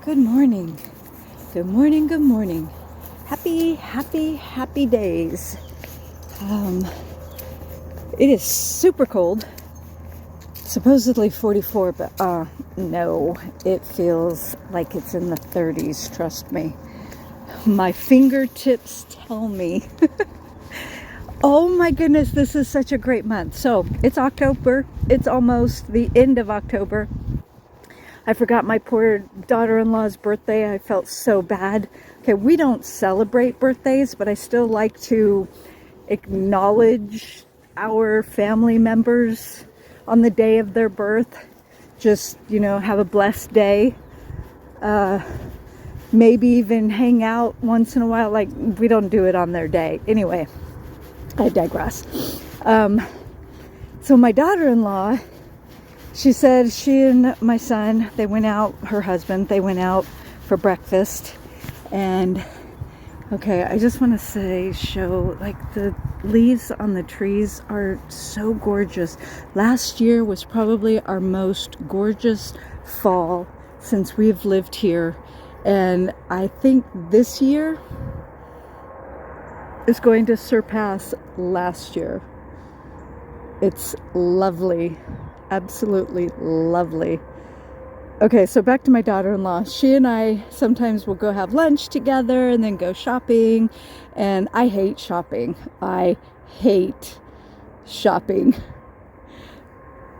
Good morning. Good morning. Good morning. Happy days. Um, it is super cold. Supposedly 44, but no, it feels like it's in the 30s. Trust me. My fingertips tell me. Oh my goodness, this is such a great month. So it's October. It's almost the end of October. I forgot my poor daughter-in-law's birthday. I felt so bad. Okay, we don't celebrate birthdays, but I still like to acknowledge our family members on the day of their birth. Just, have a blessed day. Maybe even hang out once in a while. Like, we don't do it on their day. Anyway, I digress. So my daughter-in-law, she said she and my son, her husband, they went out for breakfast. And, okay, I just want to show, like, the leaves on the trees are so gorgeous. Last year was probably our most gorgeous fall since we've lived here. And I think this year is going to surpass last year. It's lovely. Absolutely lovely. Okay, so back to my daughter-in-law. She and I sometimes will go have lunch together and then go shopping. And I hate shopping. I hate shopping.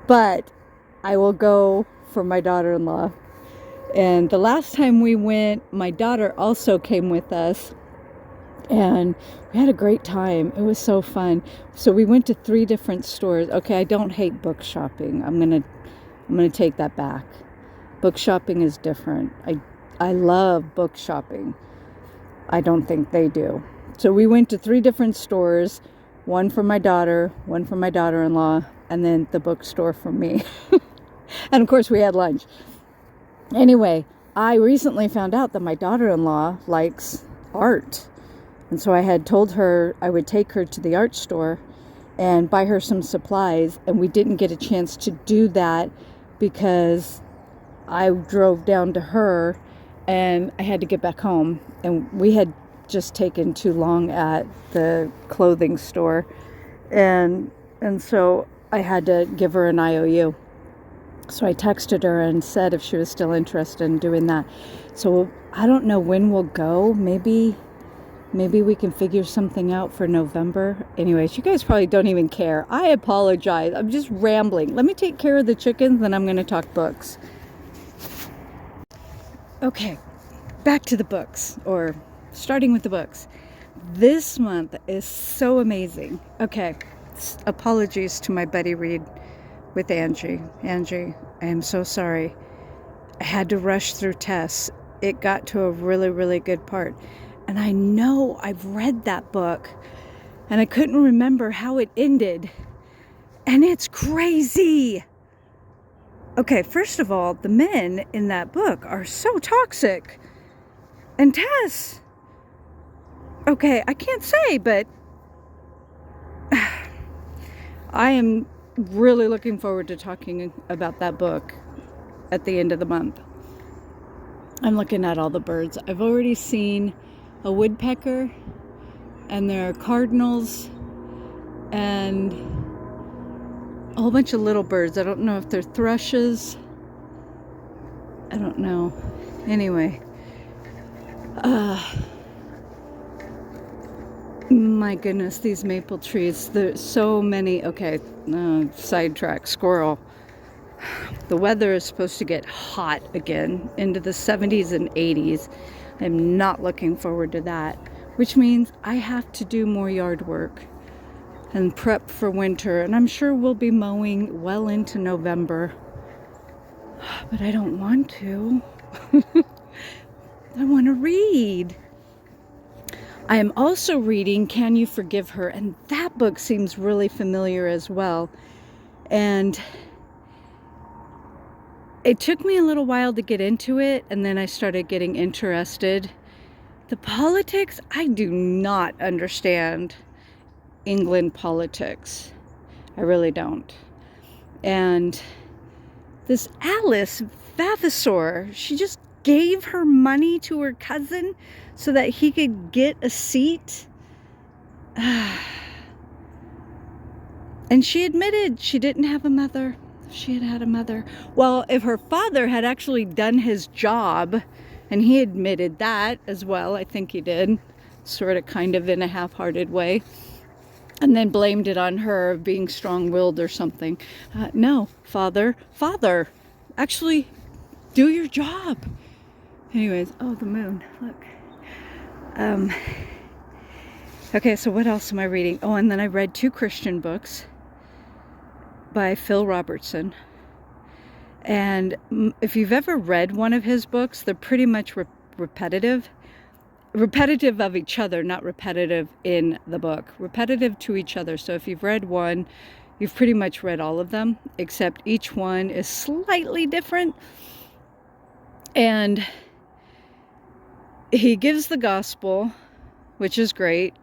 But I will go for my daughter-in-law. And the last time we went, my daughter also came with us. And we had a great time. It was so fun. So we went to 3 different stores. Okay, I don't hate book shopping. I'm gonna take that back. Book shopping is different. I love book shopping. I don't think they do. So we went to 3 different stores. One for my daughter, one for my daughter-in-law, and then the bookstore for me. And of course we had lunch. Anyway, I recently found out that my daughter-in-law likes art. And so I had told her I would take her to the art store and buy her some supplies. And we didn't get a chance to do that because I drove down to her and I had to get back home. And we had just taken too long at the clothing store. And so I had to give her an IOU. So I texted her and said if she was still interested in doing that. So I don't know when we'll go. Maybe we can figure something out for November. Anyways, you guys probably don't even care. I apologize. I'm just rambling. Let me take care of the chickens, then I'm going to talk books. Okay, back to the books, or starting with the books. This month is so amazing. Okay, apologies to my buddy Reed with Angie. Angie, I am so sorry. I had to rush through Tess. It got to a really, really good part. And I know I've read that book and I couldn't remember how it ended. And it's crazy. Okay, first of all, the men in that book are so toxic. And Tess, okay, I can't say, but I am really looking forward to talking about that book at the end of the month. I'm looking at all the birds. I've already seen a woodpecker, and there are cardinals, and a whole bunch of little birds. I don't know if they're thrushes. I don't know. Anyway, my goodness, these maple trees. There's so many. Okay, sidetrack, squirrel. The weather is supposed to get hot again into the 70s and 80s. I'm not looking forward to that, which means I have to do more yard work and prep for winter. And I'm sure we'll be mowing well into November, but I don't want to. I want to read. I am also reading Can You Forgive Her? And that book seems really familiar as well. And it took me a little while to get into it, and then I started getting interested. The politics, I do not understand England politics. I really don't. And this Alice Vavasor, she just gave her money to her cousin so that he could get a seat. And she admitted she didn't have a mother. She had had a mother. Well, if her father had actually done his job, and he admitted that as well, I think he did, sort of kind of in a half-hearted way, and then blamed it on her being strong-willed or something. No, father, actually do your job. Anyways, oh, the moon, look. Okay, so what else am I reading? Oh, and then I read 2 Christian books by Phil Robertson. And if you've ever read one of his books, they're pretty much repetitive of each other, not repetitive in the book, repetitive to each other. So if you've read one, you've pretty much read all of them, except each one is slightly different. And he gives the gospel, which is great.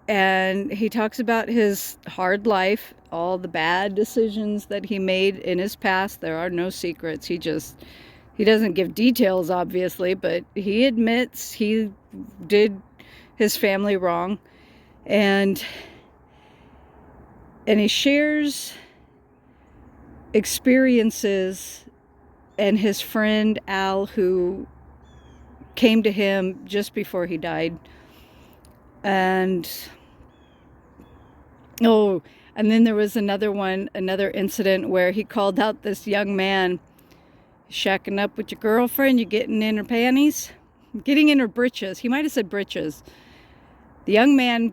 And he talks about his hard life, all the bad decisions that he made in his past. There are no secrets. He doesn't give details, obviously, but he admits he did his family wrong. And he shares experiences, and his friend Al, who came to him just before he died. And then there was another incident where he called out this young man, shacking up with your girlfriend, you getting in her panties, getting in her britches. He might have said britches. The young man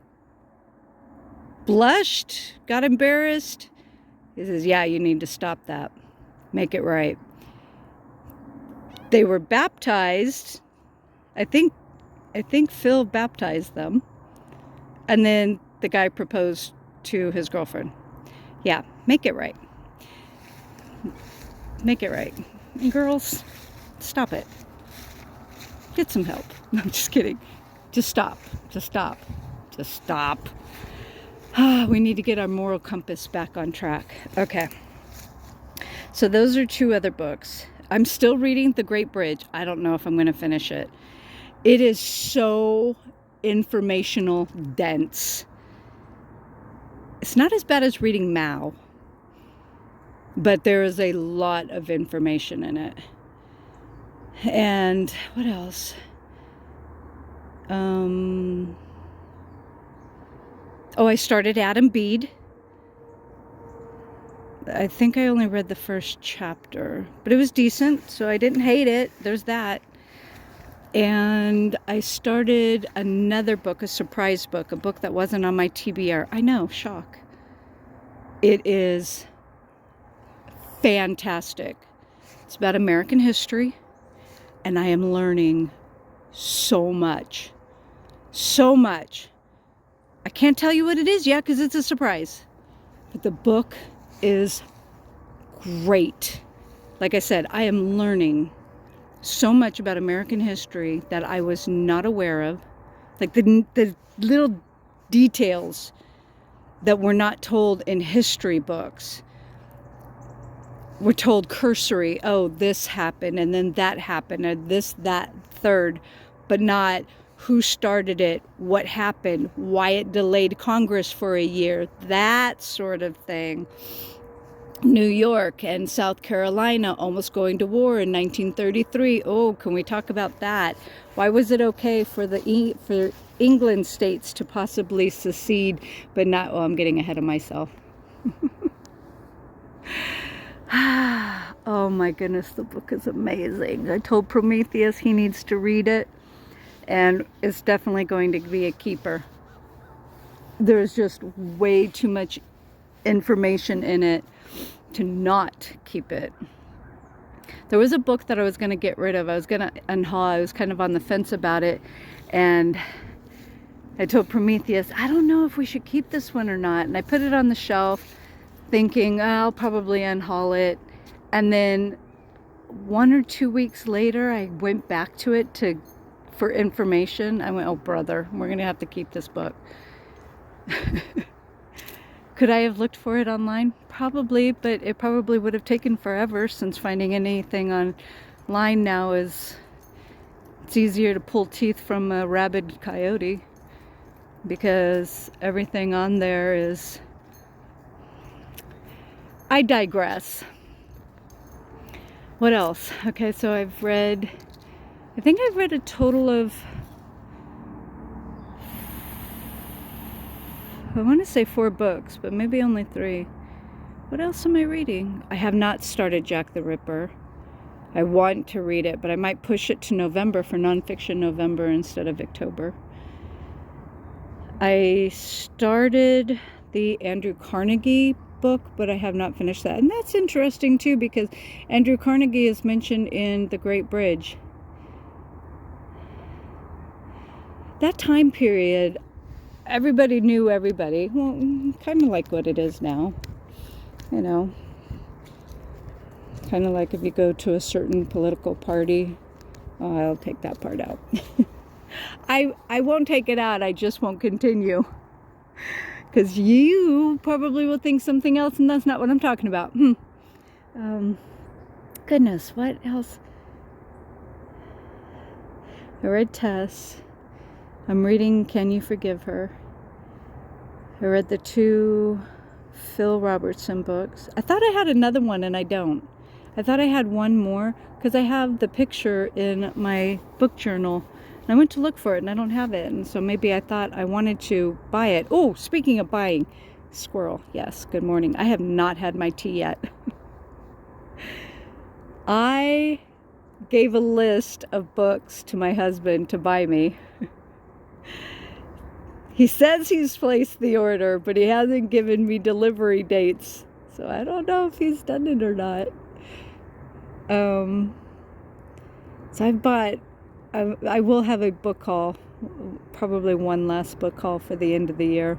blushed, got embarrassed. He says, yeah, you need to stop that. Make it right. They were baptized. I think Phil baptized them. And then the guy proposed to his girlfriend. Yeah, make it right. Make it right. And girls, stop it. Get some help. No, I'm just kidding. Just stop. Just stop. Just stop. We need to get our moral compass back on track. Okay. So those are 2 other books. I'm still reading The Great Bridge. I don't know if I'm going to finish it. It is so informational dense. It's not as bad as reading Mao, but there is a lot of information in it. And what else? I started Adam Bede. I think I only read the first chapter, but it was decent, so I didn't hate it. There's that. And I started another book, a surprise book, a book that wasn't on my TBR. I know, shock. It is fantastic. It's about American history, and I am learning so much. So much. I can't tell you what it is yet because it's a surprise. But the book is great. Like I said, I am learning so much about American history that I was not aware of. Like the little details that were not told in history books. We're told cursory, oh, this happened, and then that happened, and this, that, third, but not who started it, what happened, why it delayed Congress for a year, that sort of thing. New York and South Carolina almost going to war in 1933. Oh, can we talk about that? Why was it okay for for England states to possibly secede, but not? Oh, I'm getting ahead of myself. Oh my goodness, the book is amazing. I told Prometheus he needs to read it, and it's definitely going to be a keeper. There's just way too much information in it to not keep it. There was a book that I was going to get rid of. I was going to unhaul. I was kind of on the fence about it, and I told Prometheus, I don't know if we should keep this one or not. And I put it on the shelf thinking, I'll probably unhaul it. And then 1 or 2 weeks later, I went back to it for information. I went, oh brother, we're going to have to keep this book. Could I have looked for it online? Probably, but it probably would have taken forever, since finding anything on line now is, it's easier to pull teeth from a rabid coyote because everything on there is, I digress. What else? Okay, so I think I've read a total of, I want to say 4 books, but maybe only 3. What else am I reading? I have not started Jack the Ripper. I want to read it, but I might push it to November for Nonfiction November instead of October. I started the Andrew Carnegie book, but I have not finished that. And that's interesting too, because Andrew Carnegie is mentioned in The Great Bridge. That time period, everybody knew everybody. Well, kind of like what it is now. You know, kind of like if you go to a certain political party. Oh, I'll take that part out. I won't take it out. I just won't continue. Because you probably will think something else, and that's not what I'm talking about. Goodness, what else? I read Tess. I'm reading Can You Forgive Her? I read the 2 Phil Robertson books. I thought I had another one, and I don't. I thought I had one more, because I have the picture in my book journal. And I went to look for it, and I don't have it. And so maybe I thought I wanted to buy it. Oh, speaking of buying, squirrel. Yes, good morning. I have not had my tea yet. I gave a list of books to my husband to buy me. He says he's placed the order, but he hasn't given me delivery dates. So I don't know if he's done it or not. So I've bought, I will have a book haul, probably one last book haul for the end of the year.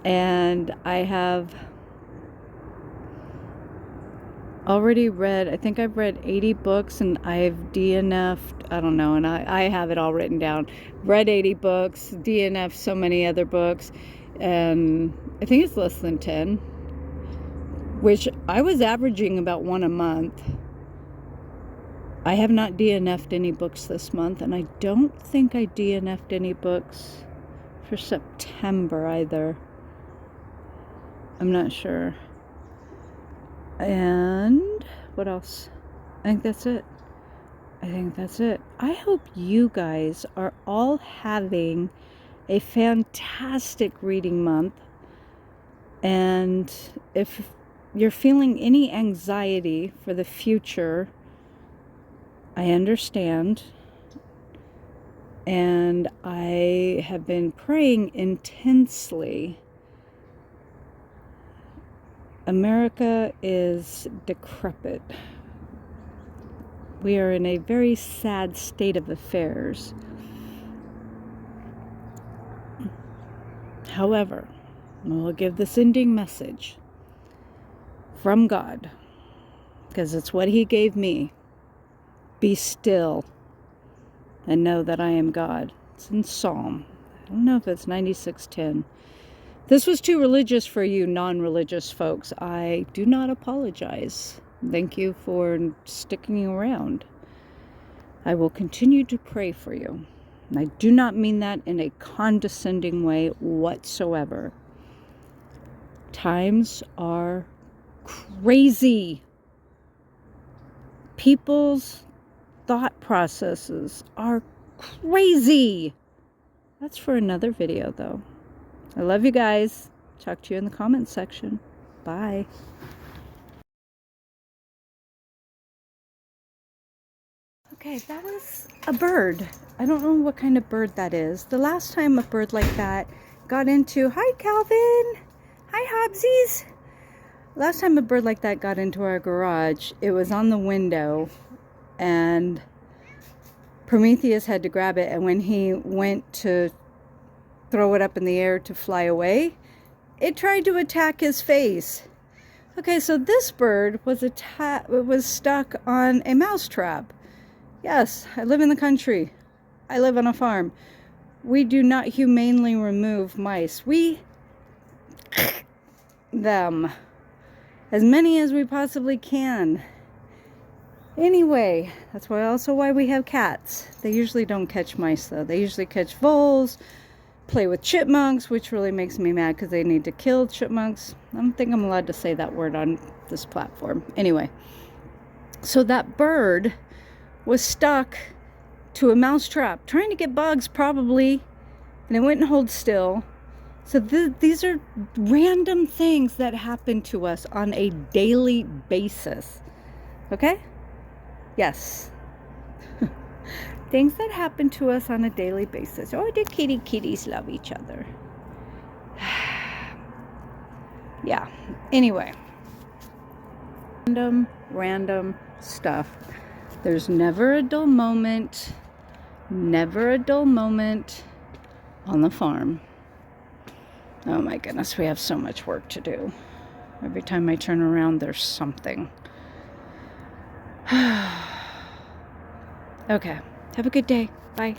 And I have already read, I think I've read 80 books, and I've DNF'd, I don't know, and I have it all written down. Read 80 books, DNF'd so many other books, and I think it's less than 10, which I was averaging about 1 a month. I have not DNF'd any books this month, and I don't think I DNF'd any books for September either. I'm not sure. And what else? I think that's it. I hope you guys are all having a fantastic reading month. And if you're feeling any anxiety for the future, I understand. And I have been praying intensely. America is decrepit. We are in a very sad state of affairs. However, I will give this ending message from God, because it's what He gave me. Be still and know that I am God. It's in Psalm. I don't know if it's 96:10. This was too religious for you non-religious folks. I do not apologize. Thank you for sticking around. I will continue to pray for you. And I do not mean that in a condescending way whatsoever. Times are crazy. People's thought processes are crazy. That's for another video, though. I love you guys. Talk to you in the comments section. Bye. Okay, that was a bird. I don't know what kind of bird that is. The last time a bird like that got into... Hi, Calvin. Hi, Hobbsies. Last time a bird like that got into our garage, it was on the window, and Prometheus had to grab it, and when he went to throw it up in the air to fly away, it tried to attack his face. Okay, so this bird was stuck on a mouse trap. Yes, I live in the country. I live on a farm. We do not humanely remove mice. We them as many as we possibly can. Anyway, that's why we have cats. They usually don't catch mice though. They usually catch voles, play with chipmunks, which really makes me mad because they need to kill chipmunks. I don't think I'm allowed to say that word on this platform. Anyway, so that bird was stuck to a mouse trap, trying to get bugs probably, and it wouldn't hold still. So these are random things that happen to us on a daily basis. Okay? Yes. Things that happen to us on a daily basis. Oh, the kitties love each other. Yeah. Anyway. Random stuff. There's never a dull moment. Never a dull moment on the farm. Oh my goodness, we have so much work to do. Every time I turn around, there's something. Okay, have a good day. Bye.